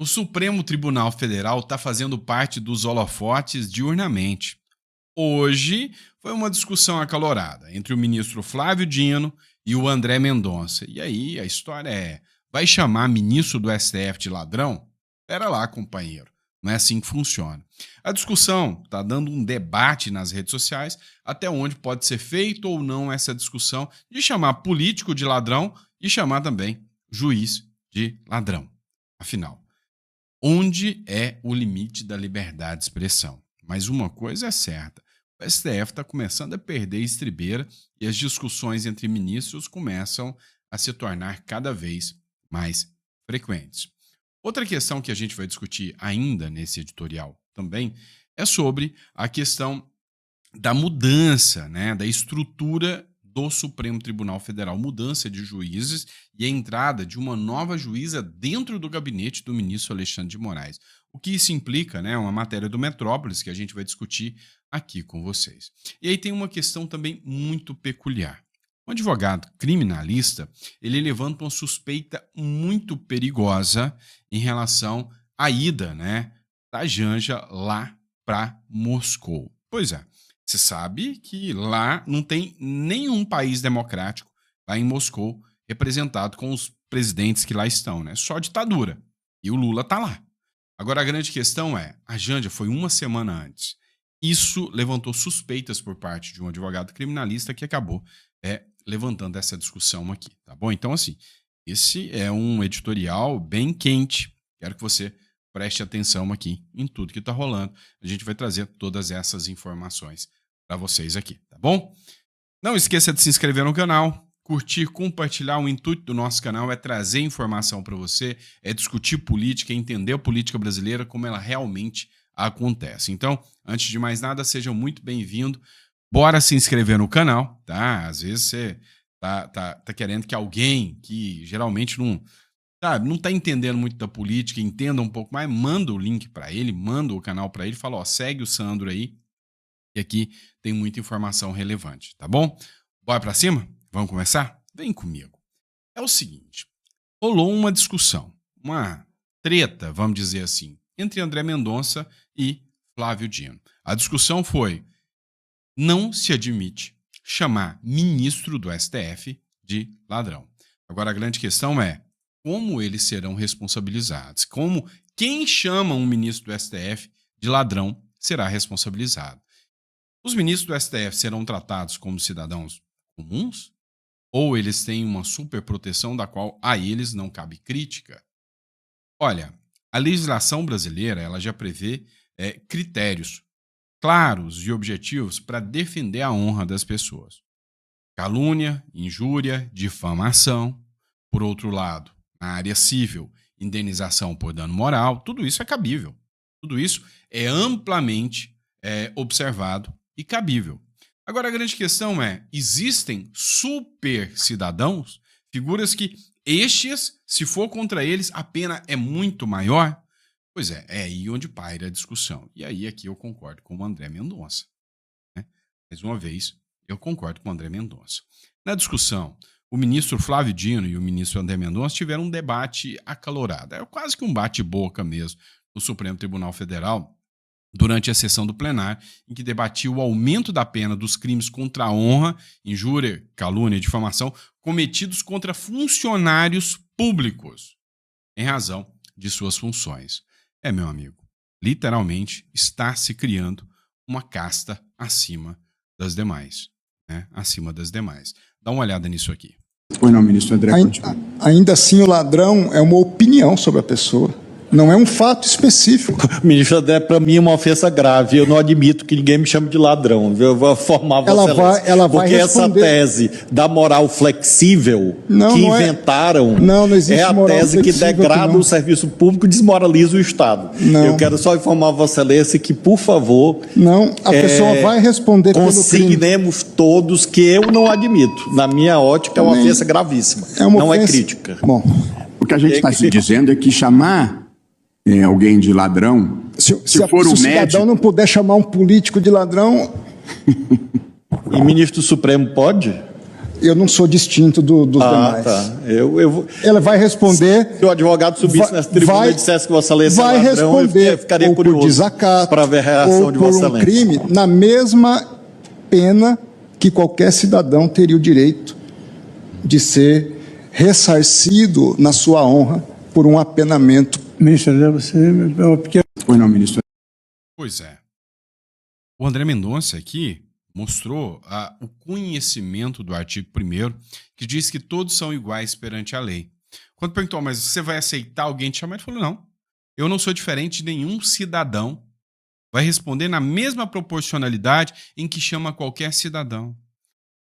O Supremo Tribunal Federal está fazendo parte dos holofotes diurnamente. Hoje foi uma discussão acalorada entre o ministro Flávio Dino e o André Mendonça. E aí a história é, vai chamar ministro do STF de ladrão? Pera lá, companheiro. Não é assim que funciona. A discussão está dando um debate nas redes sociais até onde pode ser feito ou não essa discussão de chamar político de ladrão e chamar também juiz de ladrão. Afinal, onde é o limite da liberdade de expressão? Mas uma coisa é certa, o STF está começando a perder estribeira e as discussões entre ministros começam a se tornar cada vez mais frequentes. Outra questão que a gente vai discutir ainda nesse editorial também é sobre a questão da mudança, da estrutura do Supremo Tribunal Federal, mudança de juízes e a entrada de uma nova juíza dentro do gabinete do ministro Alexandre de Moraes. O que isso implica, uma matéria do Metrópolis que a gente vai discutir aqui com vocês. E aí tem uma questão também muito peculiar. Um advogado criminalista, ele levanta uma suspeita muito perigosa em relação à ida, da Janja lá para Moscou. Pois é, você sabe que lá não tem nenhum país democrático, lá em Moscou, representado com os presidentes que lá estão, Só ditadura. E o Lula tá lá. Agora a grande questão é, a Janja foi uma semana antes. Isso levantou suspeitas por parte de um advogado criminalista que acabou levantando essa discussão aqui, tá bom? Então, assim, esse é um editorial bem quente. Quero que você preste atenção aqui em tudo que está rolando. A gente vai trazer todas essas informações para vocês aqui, tá bom? Não esqueça de se inscrever no canal, curtir, compartilhar. O intuito do nosso canal é trazer informação para você, é discutir política, entender a política brasileira, como ela realmente acontece. Então, antes de mais nada, seja muito bem-vindo. Bora se inscrever no canal, tá? Às vezes você tá querendo que alguém que geralmente não tá entendendo muito da política, entenda um pouco mais, manda o link para ele, manda o canal para ele, fala, segue o Sandro aí, e aqui tem muita informação relevante, tá bom? Bora para cima? Vamos começar? Vem comigo. É o seguinte, rolou uma discussão, uma treta, vamos dizer assim, entre André Mendonça e Flávio Dino. A discussão foi: não se admite chamar ministro do STF de ladrão. Agora, a grande questão é como eles serão responsabilizados. Quem chama um ministro do STF de ladrão será responsabilizado. Os ministros do STF serão tratados como cidadãos comuns? Ou eles têm uma superproteção da qual a eles não cabe crítica? Olha, a legislação brasileira ela já prevê critérios claros e objetivos para defender a honra das pessoas. Calúnia, injúria, difamação. Por outro lado, na área civil, indenização por dano moral, tudo isso é cabível. Tudo isso é amplamente observado e cabível. Agora, a grande questão é, existem super cidadãos, figuras que se for contra eles, a pena é muito maior? Pois é aí onde paira a discussão. E aí aqui eu concordo com o André Mendonça. Mais uma vez, eu concordo com o André Mendonça. Na discussão, o ministro Flávio Dino e o ministro André Mendonça tiveram um debate acalorado. É quase que um bate-boca mesmo no Supremo Tribunal Federal durante a sessão do plenário, em que debatia o aumento da pena dos crimes contra a honra, injúria, calúnia e difamação cometidos contra funcionários públicos, em razão de suas funções. Meu amigo, literalmente está se criando uma casta acima das demais, acima das demais. Dá uma olhada nisso aqui. Pois não, ministro André. Ainda assim, o ladrão é uma opinião sobre a pessoa. Não é um fato específico. Ministro André, para mim é uma ofensa grave. Eu não admito que ninguém me chame de ladrão. Eu vou formar Vossa Excelência. Porque essa tese da moral flexível que inventaram é a tese que degrada o serviço público e desmoraliza o Estado. Eu quero só informar Vossa Excelência que, por favor... a pessoa vai responder pelo crime. Consignemos todos que eu não admito. Na minha ótica, é uma ofensa gravíssima. Não é crítica. Bom, o que a gente está se dizendo é que chamar alguém de ladrão, se for o cidadão não puder chamar um político de ladrão... E ministro Supremo pode? Eu não sou distinto dos demais. Tá. Ela vai responder... Se o advogado subisse nessa tribuna e dissesse que Vossa Excelência é ladrão, eu ficaria curioso para ver a reação de Vossa Excelência. Ou por um crime, na mesma pena que qualquer cidadão teria o direito de ser ressarcido na sua honra por um apenamento. Ministro, você... Pois não, ministro. Pois é. O André Mendonça aqui mostrou o conhecimento do artigo 1º, que diz que todos são iguais perante a lei. Quando perguntou, mas você vai aceitar alguém te chamar? Ele falou, não, eu não sou diferente de nenhum cidadão. Vai responder na mesma proporcionalidade em que chama qualquer cidadão.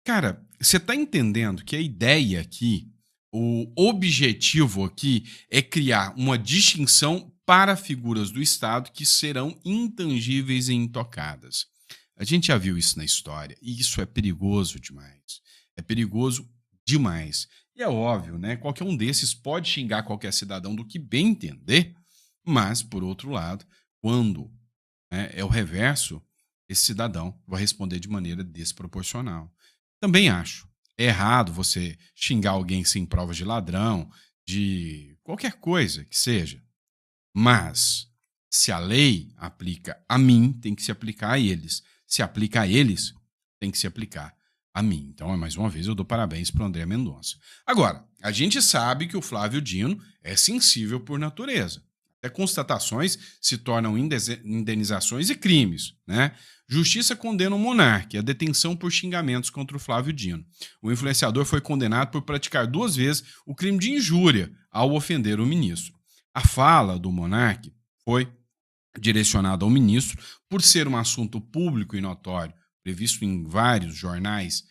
Cara, você está entendendo que a ideia aqui, o objetivo aqui é criar uma distinção para figuras do Estado que serão intangíveis e intocadas. A gente já viu isso na história e isso é perigoso demais. É perigoso demais. E é óbvio, né? Qualquer um desses pode xingar qualquer cidadão do que bem entender, mas, por outro lado, quando é o reverso, esse cidadão vai responder de maneira desproporcional. Também acho errado você xingar alguém sem provas de ladrão, de qualquer coisa que seja. Mas, se a lei aplica a mim, tem que se aplicar a eles. Se aplica a eles, tem que se aplicar a mim. Então, mais uma vez, eu dou parabéns para o André Mendonça. Agora, a gente sabe que o Flávio Dino é sensível por natureza. Até constatações se tornam indenizações e crimes, né? Justiça condena o monarca a detenção por xingamentos contra o Flávio Dino. O influenciador foi condenado por praticar 2 vezes o crime de injúria ao ofender o ministro. A fala do monarca foi direcionada ao ministro por ser um assunto público e notório, previsto em vários jornais.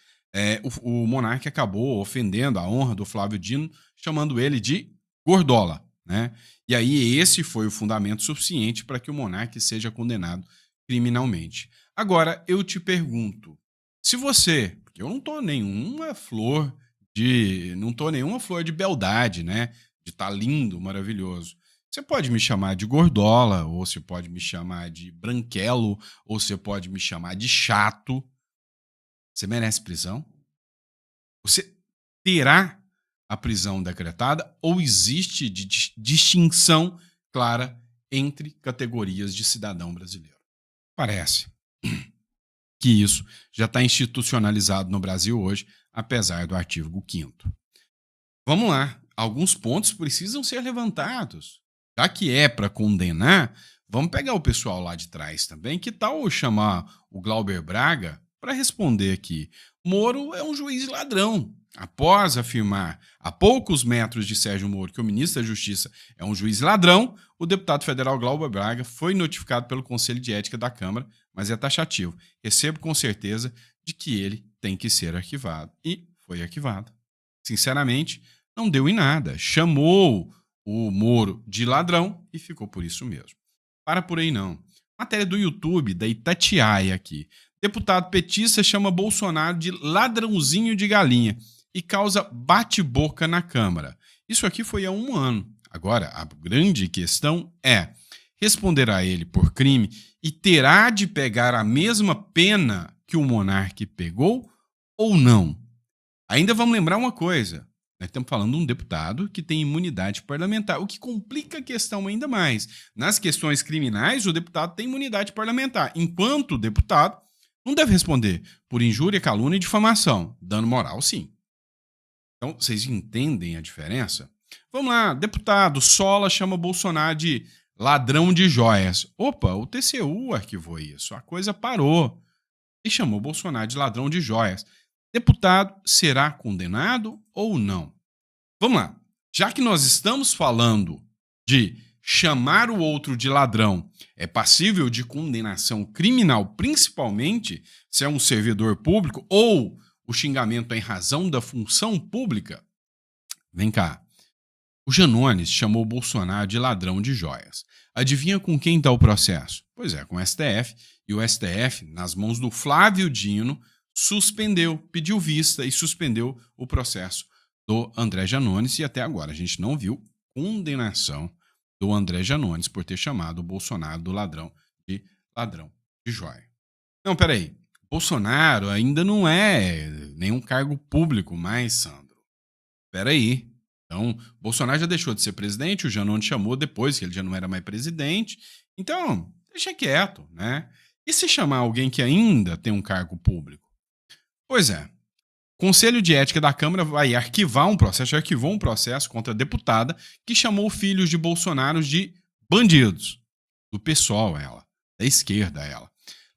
O monarca acabou ofendendo a honra do Flávio Dino, chamando ele de gordola, né? E aí esse foi o fundamento suficiente para que o monarca seja condenado criminalmente. Agora, eu te pergunto, se você, porque eu não tô nenhuma flor de beldade, né? De estar lindo, maravilhoso. Você pode me chamar de gordola, ou você pode me chamar de branquelo, ou você pode me chamar de chato. Você merece prisão? Você terá a prisão decretada ou existe distinção clara entre categorias de cidadão brasileiro? Parece que isso já está institucionalizado no Brasil hoje, apesar do artigo 5º. Vamos lá, alguns pontos precisam ser levantados. Já que é para condenar, vamos pegar o pessoal lá de trás também. Que tal chamar o Glauber Braga para responder aqui? Moro é um juiz ladrão. Após afirmar a poucos metros de Sérgio Moro que o ministro da Justiça é um juiz ladrão, o deputado federal Glauber Braga foi notificado pelo Conselho de Ética da Câmara, mas é taxativo. Recebo com certeza de que ele tem que ser arquivado. E foi arquivado. Sinceramente, não deu em nada. Chamou o Moro de ladrão e ficou por isso mesmo. Para por aí não. Matéria do YouTube, da Itatiaia aqui. Deputado petista chama Bolsonaro de ladrãozinho de galinha e causa bate-boca na Câmara. Isso aqui foi há 1 ano. Agora, a grande questão é, responderá ele por crime e terá de pegar a mesma pena que o monarca pegou ou não? Ainda vamos lembrar uma coisa. Nós estamos falando de um deputado que tem imunidade parlamentar, o que complica a questão ainda mais. Nas questões criminais, o deputado tem imunidade parlamentar, enquanto o deputado não deve responder por injúria, calúnia e difamação. Dano moral, sim. Então, vocês entendem a diferença? Vamos lá, deputado Sola chama Bolsonaro de ladrão de joias. Opa, o TCU arquivou isso, a coisa parou. E chamou Bolsonaro de ladrão de joias. Deputado será condenado ou não? Vamos lá. Já que nós estamos falando de chamar o outro de ladrão é passível de condenação criminal, principalmente se é um servidor público ou o xingamento é em razão da função pública, vem cá. O Janones chamou Bolsonaro de ladrão de joias. Adivinha com quem está o processo? Pois é, com o STF. E o STF, nas mãos do Flávio Dino, pediu vista e suspendeu o processo do André Janones e até agora a gente não viu condenação do André Janones por ter chamado o Bolsonaro do ladrão de joia. Não, peraí. Bolsonaro ainda não é nenhum cargo público mais, Sandro. Espera aí. Então, Bolsonaro já deixou de ser presidente, o Janones chamou depois, que ele já não era mais presidente. Então, deixa quieto, né? E se chamar alguém que ainda tem um cargo público? Pois é. O Conselho de Ética da Câmara vai arquivar um processo, já arquivou um processo contra a deputada que chamou filhos de Bolsonaro de bandidos. Do PSOL, ela. Da esquerda, ela.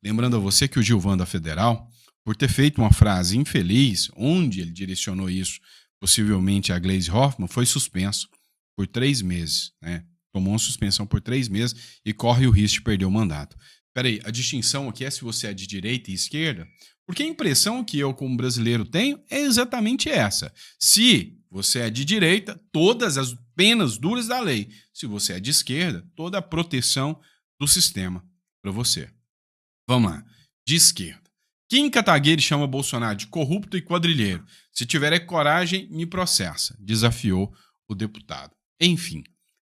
Lembrando a você que o Gilvan da Federal, por ter feito uma frase infeliz, onde ele direcionou isso possivelmente a Gleisi Hoffmann, foi suspenso por 3 meses. Né? Tomou uma suspensão por 3 meses e corre o risco de perder o mandato. Peraí, a distinção aqui é se você é de direita e esquerda? Porque a impressão que eu, como brasileiro, tenho é exatamente essa. Se você é de direita, todas as penas duras da lei. Se você é de esquerda, toda a proteção do sistema para você. Vamos lá. De esquerda. Kim Kataguiri chama Bolsonaro de corrupto e quadrilheiro. Se tiver coragem, me processa, desafiou o deputado. Enfim,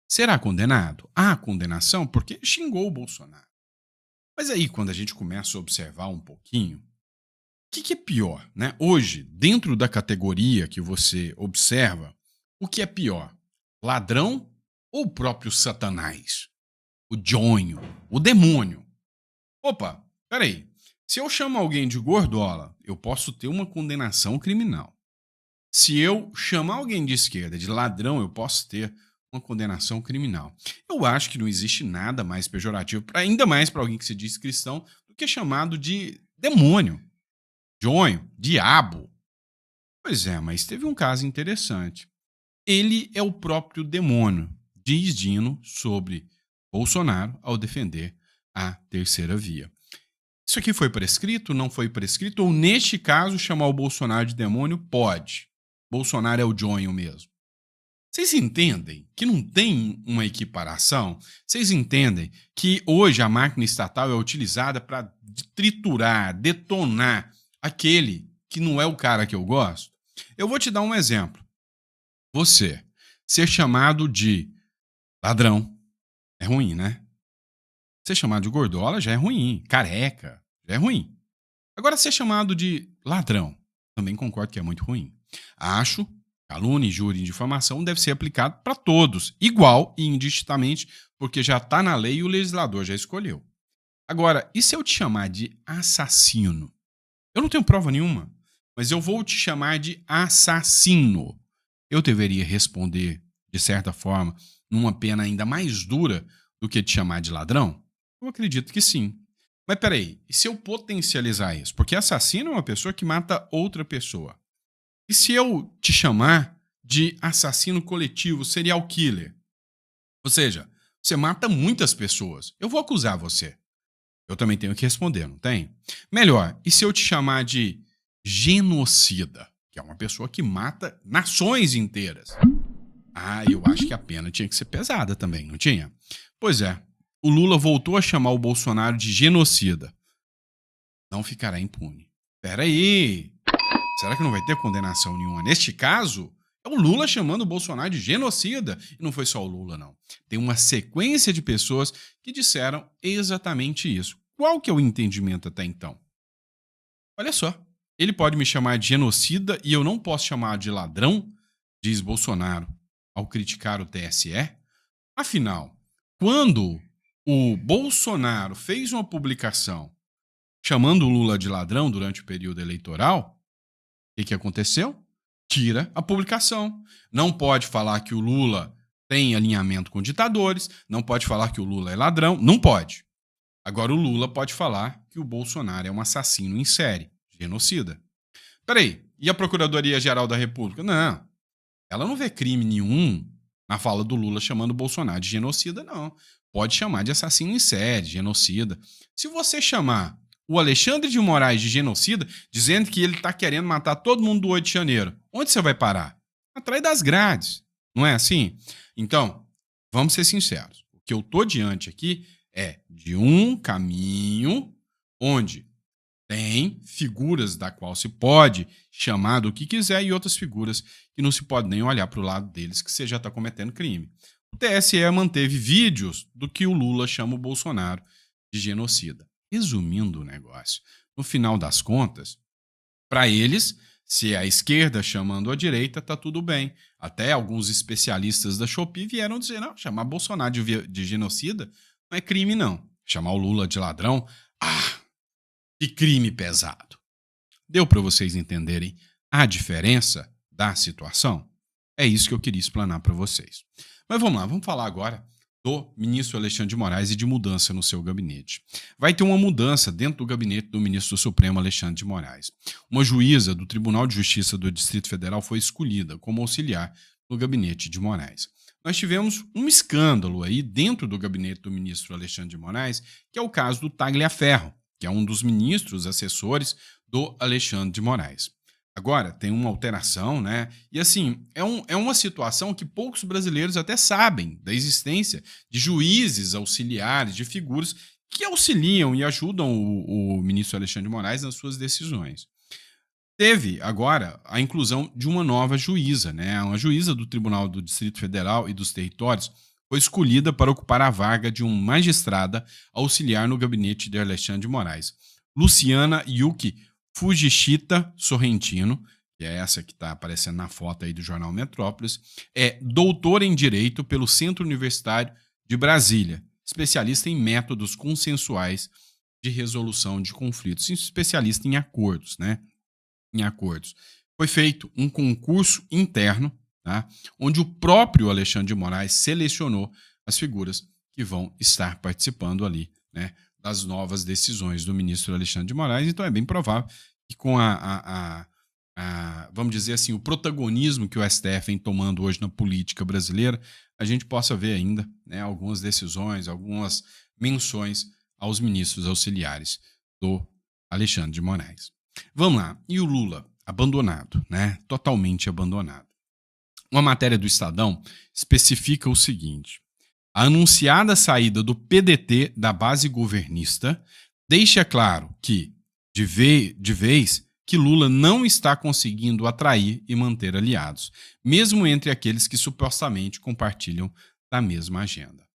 será condenado? Há condenação porque xingou o Bolsonaro. Mas aí, quando a gente começa a observar um pouquinho, o que é pior, né? Hoje, dentro da categoria que você observa, o que é pior? Ladrão ou o próprio Satanás? O Jonho, o demônio? Opa, peraí. Se eu chamo alguém de gordola, eu posso ter uma condenação criminal. Se eu chamar alguém de esquerda de ladrão, eu posso ter uma condenação criminal. Eu acho que não existe nada mais pejorativo, ainda mais para alguém que se diz cristão, do que chamado de demônio, jonho, diabo. Pois é, mas teve um caso interessante. Ele é o próprio demônio, diz Dino sobre Bolsonaro ao defender a terceira via. Isso aqui foi prescrito, não foi prescrito? Ou, neste caso, chamar o Bolsonaro de demônio? Pode. Bolsonaro é o jonho mesmo. Vocês entendem que não tem uma equiparação? Vocês entendem que hoje a máquina estatal é utilizada para triturar, detonar aquele que não é o cara que eu gosto? Eu vou te dar um exemplo. Você ser chamado de ladrão é ruim, né? Ser chamado de gordola já é ruim. Careca já é ruim. Agora, ser chamado de ladrão, também concordo que é muito ruim. Acho que calúnia, injúria e difamação deve ser aplicado para todos, igual e indistintamente, porque já está na lei e o legislador já escolheu. Agora, e se eu te chamar de assassino? Eu não tenho prova nenhuma, mas eu vou te chamar de assassino. Eu deveria responder, de certa forma, numa pena ainda mais dura do que te chamar de ladrão? Eu acredito que sim. Mas peraí, e se eu potencializar isso? Porque assassino é uma pessoa que mata outra pessoa. E se eu te chamar de assassino coletivo, serial killer? Ou seja, você mata muitas pessoas. Eu vou acusar você. Eu também tenho que responder, não tem? Melhor, e se eu te chamar de genocida? Que é uma pessoa que mata nações inteiras. Ah, eu acho que a pena tinha que ser pesada também, não tinha? Pois é. O Lula voltou a chamar o Bolsonaro de genocida. Não ficará impune. Peraí. Será que não vai ter condenação nenhuma? Neste caso, é o Lula chamando o Bolsonaro de genocida. E não foi só o Lula, não. Tem uma sequência de pessoas que disseram exatamente isso. Qual que é o entendimento até então? Olha só. Ele pode me chamar de genocida e eu não posso chamar de ladrão, diz Bolsonaro, ao criticar o TSE? Afinal, quando o Bolsonaro fez uma publicação chamando o Lula de ladrão durante o período eleitoral, o que aconteceu? Tira a publicação. Não pode falar que o Lula tem alinhamento com ditadores, não pode falar que o Lula é ladrão, não pode. Agora o Lula pode falar que o Bolsonaro é um assassino em série, genocida. Peraí, e a Procuradoria-Geral da República? Não, ela não vê crime nenhum na fala do Lula chamando o Bolsonaro de genocida, não. Pode chamar de assassino em série, genocida. Se você chamar o Alexandre de Moraes de genocida, dizendo que ele está querendo matar todo mundo do 8 de janeiro, onde você vai parar? Atrás das grades. Não é assim? Então, vamos ser sinceros. O que eu estou diante aqui é de um caminho onde tem figuras da qual se pode chamar do que quiser e outras figuras que não se pode nem olhar para o lado deles que você já está cometendo crime. O TSE manteve vídeos do que o Lula chama o Bolsonaro de genocida. Resumindo o negócio, no final das contas, para eles, se é a esquerda chamando a direita, tá tudo bem. Até alguns especialistas da Shopee vieram dizer, não, chamar Bolsonaro de genocida não é crime, não. Chamar o Lula de ladrão, que crime pesado. Deu para vocês entenderem a diferença da situação? É isso que eu queria explanar para vocês. Mas vamos lá, vamos falar agora do ministro Alexandre de Moraes e de mudança no seu gabinete. Vai ter uma mudança dentro do gabinete do ministro Supremo Alexandre de Moraes. Uma juíza do Tribunal de Justiça do Distrito Federal foi escolhida como auxiliar no gabinete de Moraes. Nós tivemos um escândalo aí dentro do gabinete do ministro Alexandre de Moraes, que é o caso do Tagliaferro, que é um dos ministros assessores do Alexandre de Moraes. Agora, tem uma alteração, né? E assim, é uma situação que poucos brasileiros até sabem da existência de juízes auxiliares, de figuras que auxiliam e ajudam o ministro Alexandre de Moraes nas suas decisões. Teve agora a inclusão de uma nova juíza, né? Uma juíza do Tribunal do Distrito Federal e dos Territórios foi escolhida para ocupar a vaga de uma magistrada auxiliar no gabinete de Alexandre de Moraes. Luciana Yuki Fujishita Sorrentino, que é essa que está aparecendo na foto aí do Jornal Metrópolis, é doutora em Direito pelo Centro Universitário de Brasília, especialista em métodos consensuais de resolução de conflitos, especialista em acordos, né? Em acordos. Foi feito um concurso interno, tá? Onde o próprio Alexandre de Moraes selecionou as figuras que vão estar participando ali, né, das novas decisões do ministro Alexandre de Moraes. Então é bem provável que com vamos dizer assim, o protagonismo que o STF vem tomando hoje na política brasileira, a gente possa ver ainda, né, algumas decisões, algumas menções aos ministros auxiliares do Alexandre de Moraes. Vamos lá. E o Lula? Abandonado, né? Totalmente abandonado. Uma matéria do Estadão especifica o seguinte: a anunciada saída do PDT da base governista deixa claro que, de vez, que Lula não está conseguindo atrair e manter aliados, mesmo entre aqueles que supostamente compartilham da mesma agenda.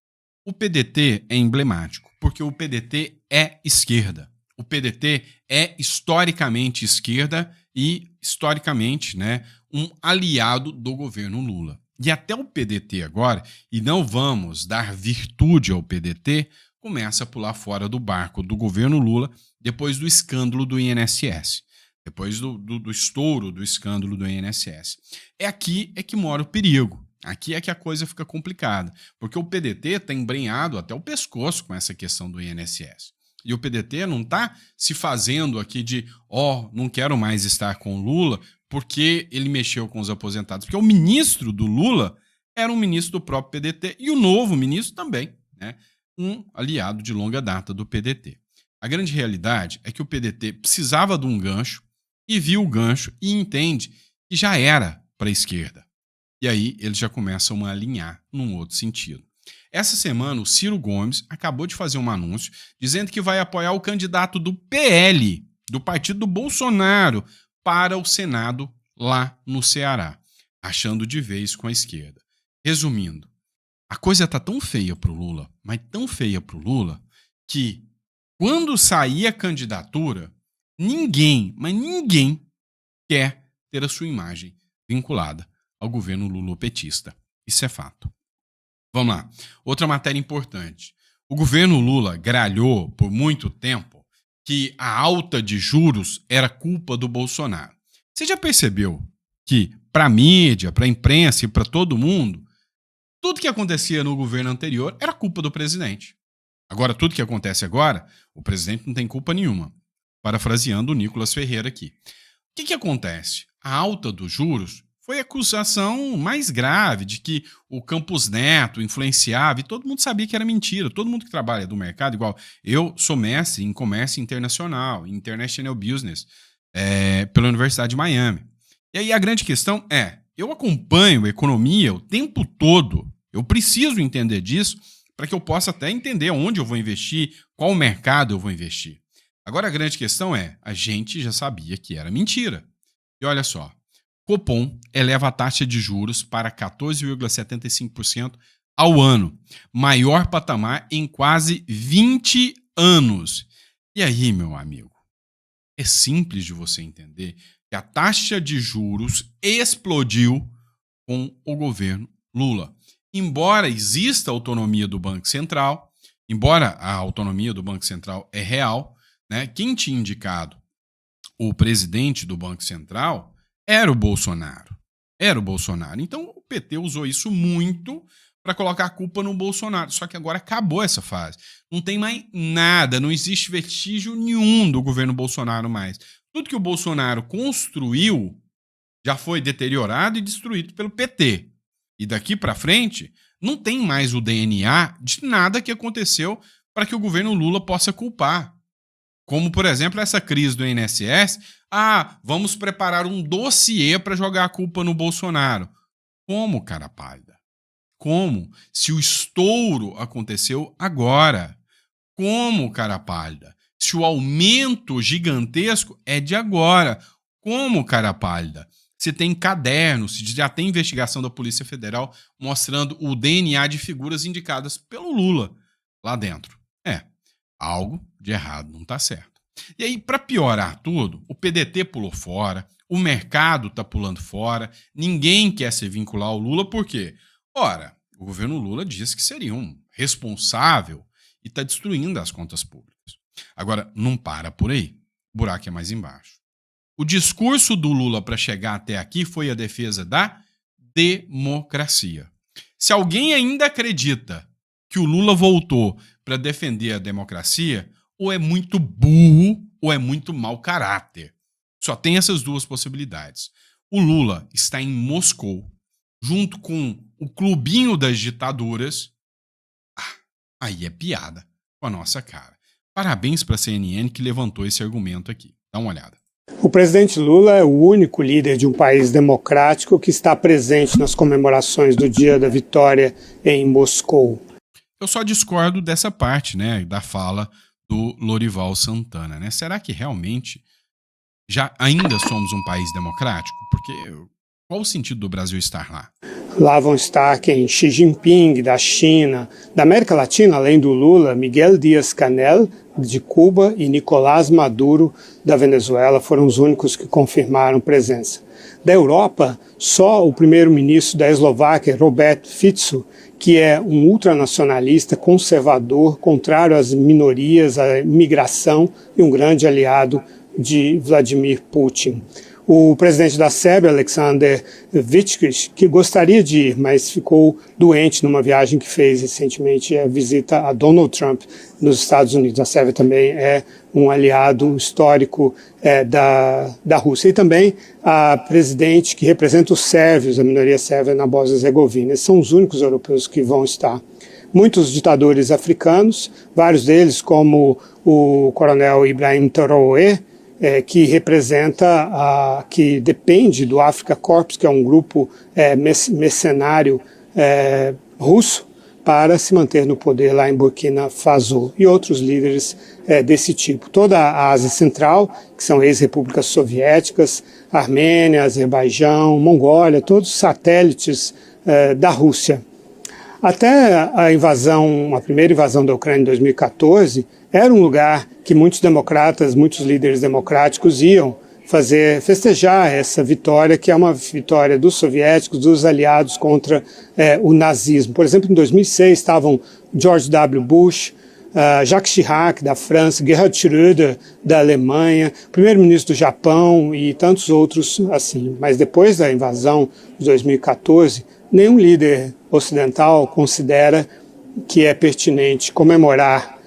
O PDT é emblemático, porque o PDT é esquerda. O PDT é historicamente esquerda e, historicamente, né, um aliado do governo Lula. E até o PDT agora, e não vamos dar virtude ao PDT, começa a pular fora do barco do governo Lula depois do escândalo do INSS, depois do estouro do escândalo do INSS. Aqui é que mora o perigo. Aqui é que a coisa fica complicada, porque o PDT está embrenhado até o pescoço com essa questão do INSS. E o PDT não está se fazendo aqui de, não quero mais estar com o Lula porque ele mexeu com os aposentados. Porque o ministro do Lula era um ministro do próprio PDT e o novo ministro também, né? Um aliado de longa data do PDT. A grande realidade é que o PDT precisava de um gancho e viu o gancho e entende que já era para a esquerda. E aí eles já começam a alinhar num outro sentido. Essa semana, o Ciro Gomes acabou de fazer um anúncio dizendo que vai apoiar o candidato do PL, do partido do Bolsonaro, para o Senado lá no Ceará, achando de vez com a esquerda. Resumindo, a coisa está tão feia para o Lula, mas tão feia para o Lula, que quando sair a candidatura, ninguém, mas ninguém quer ter a sua imagem vinculada ao governo lulopetista. Isso é fato. Vamos lá. Outra matéria importante. O governo Lula gralhou por muito tempo que a alta de juros era culpa do Bolsonaro. Você já percebeu que para a mídia, para a imprensa e para todo mundo, tudo que acontecia no governo anterior era culpa do presidente. Agora, tudo que acontece agora, o presidente não tem culpa nenhuma. Parafraseando o Nicolas Ferreira aqui. O que acontece? A alta dos juros foi a acusação mais grave de que o Campos Neto influenciava, e todo mundo sabia que era mentira. Todo mundo que trabalha do mercado, igual eu sou mestre em comércio internacional, international business, pela Universidade de Miami. E aí a grande questão é, eu acompanho a economia o tempo todo, eu preciso entender disso para que eu possa até entender onde eu vou investir, qual mercado eu vou investir. Agora a grande questão é, a gente já sabia que era mentira. E olha só, Copom eleva a taxa de juros para 14,75% ao ano, maior patamar em quase 20 anos. E aí, meu amigo, É simples de você entender que a taxa de juros explodiu com o governo Lula. Embora exista a autonomia do Banco Central, embora a autonomia do Banco Central é real, né, quem tinha indicado o presidente do Banco Central era o Bolsonaro. Então o PT usou isso muito para colocar a culpa no Bolsonaro. Só que agora acabou essa fase. Não tem mais nada, não existe vestígio nenhum do governo Bolsonaro mais. Tudo que o Bolsonaro construiu já foi deteriorado e destruído pelo PT. E daqui para frente, não tem mais o DNA de nada que aconteceu para que o governo Lula possa culpar. Como, por exemplo, essa crise do INSS. Vamos preparar um dossiê para jogar a culpa no Bolsonaro. Como, cara pálida? Como? Se o estouro aconteceu agora. Como, cara pálida? Se o aumento gigantesco é de agora. Como, cara pálida? Se tem cadernos, se já tem investigação da Polícia Federal mostrando o DNA de figuras indicadas pelo Lula lá dentro. Algo de errado não está certo. E aí, para piorar tudo, o PDT pulou fora, o mercado está pulando fora, ninguém quer se vincular ao Lula, por quê? Ora, o governo Lula disse que seria um responsável e está destruindo as contas públicas. Agora, não para por aí. O buraco é mais embaixo. O discurso do Lula para chegar até aqui foi a defesa da democracia. Se alguém ainda acredita que o Lula voltou para defender a democracia, ou é muito burro ou é muito mau caráter. Só tem essas duas possibilidades. O Lula está em Moscou, junto com o clubinho das ditaduras. Aí é piada com a nossa cara. Parabéns para a CNN que levantou esse argumento aqui. Dá uma olhada. O presidente Lula é o único líder de um país democrático que está presente nas comemorações do Dia da Vitória em Moscou. Eu só discordo dessa parte, né, da fala do Lorival Santana, né? Será que realmente ainda somos um país democrático? Porque qual o sentido do Brasil estar lá? Lá vão estar quem? Xi Jinping, da China, da América Latina, além do Lula, Miguel Díaz-Canel, de Cuba, e Nicolás Maduro, da Venezuela, foram os únicos que confirmaram presença. Da Europa, só o primeiro-ministro da Eslováquia, Robert Fico, que é um ultranacionalista, conservador, contrário às minorias, à imigração e um grande aliado de Vladimir Putin. O presidente da Sérvia, Aleksandar Vučić, que gostaria de ir, mas ficou doente numa viagem que fez recentemente, a visita a Donald Trump nos Estados Unidos. A Sérvia também é um aliado histórico da Rússia. E também a presidente que representa os sérvios, a minoria sérvia na Bósnia-Herzegovina. Esses são os únicos europeus que vão estar. Muitos ditadores africanos, vários deles, como o coronel Ibrahim Traoré, que representa, que depende do Africa Corps, que é um grupo mercenário russo, para se manter no poder lá em Burkina Faso, e outros líderes desse tipo. Toda a Ásia Central, que são ex-repúblicas soviéticas, Armênia, Azerbaijão, Mongólia, todos satélites da Rússia. Até a primeira invasão da Ucrânia em 2014, era um lugar que muitos democratas, muitos líderes democráticos iam festejar essa vitória, que é uma vitória dos soviéticos, dos aliados contra o nazismo. Por exemplo, em 2006 estavam George W. Bush, Jacques Chirac, da França, Gerhard Schröder, da Alemanha, primeiro-ministro do Japão e tantos outros assim. Mas depois da invasão de 2014, nenhum líder ocidental considera que é pertinente comemorar,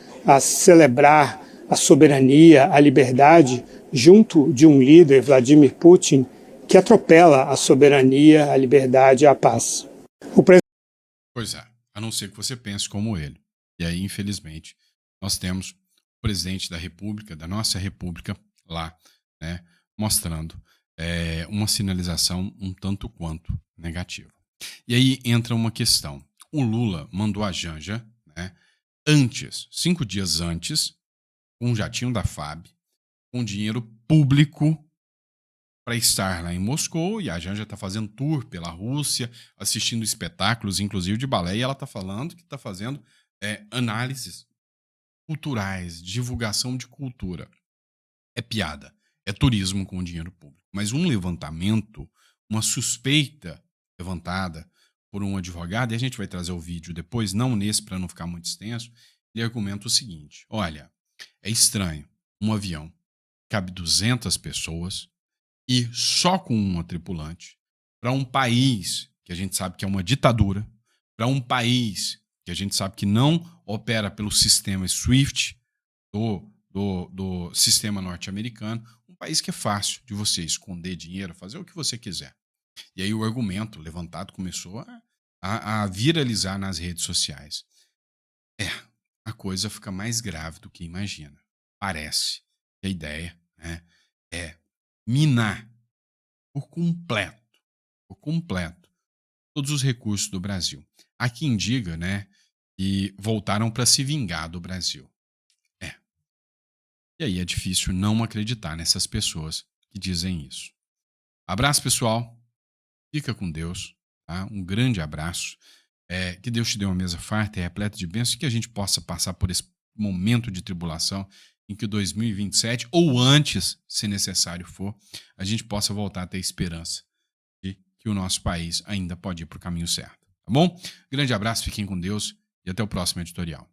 celebrar a soberania, a liberdade, junto de um líder, Vladimir Putin, que atropela a soberania, a liberdade e a paz. Pois é, a não ser que você pense como ele. E aí, infelizmente, nós temos o presidente da República, da nossa República, lá, né, mostrando uma sinalização um tanto quanto negativa. E aí entra uma questão. O Lula mandou a Janja, né, 5 dias antes, com um jatinho da FAB, com dinheiro público para estar lá em Moscou, e a Janja está fazendo tour pela Rússia, assistindo espetáculos, inclusive de balé, e ela está falando que está fazendo análises culturais, divulgação de cultura. É piada. é turismo com dinheiro público. Mas um levantamento, uma suspeita levantada por um advogado, e a gente vai trazer o vídeo depois, não nesse para não ficar muito extenso, ele argumenta o seguinte: olha, é estranho, um avião cabe 200 pessoas e só com uma tripulante, para um país que a gente sabe que é uma ditadura, para um país que a gente sabe que não opera pelo sistema SWIFT do sistema norte-americano, um país que é fácil de você esconder dinheiro, fazer o que você quiser. E aí o argumento levantado começou a viralizar nas redes sociais. A coisa fica mais grave do que imagina. Parece que a ideia, né, é minar por completo, todos os recursos do Brasil. Há quem diga, né, que voltaram para se vingar do Brasil. E aí é difícil não acreditar nessas pessoas que dizem isso. Abraço, pessoal. Fica com Deus. Tá? Um grande abraço. Que Deus te dê uma mesa farta e repleta de bênçãos e que a gente possa passar por esse momento de tribulação em que 2027, ou antes, se necessário for, a gente possa voltar a ter esperança de que o nosso país ainda pode ir para o caminho certo. Tá bom? Grande abraço, fiquem com Deus e até o próximo editorial.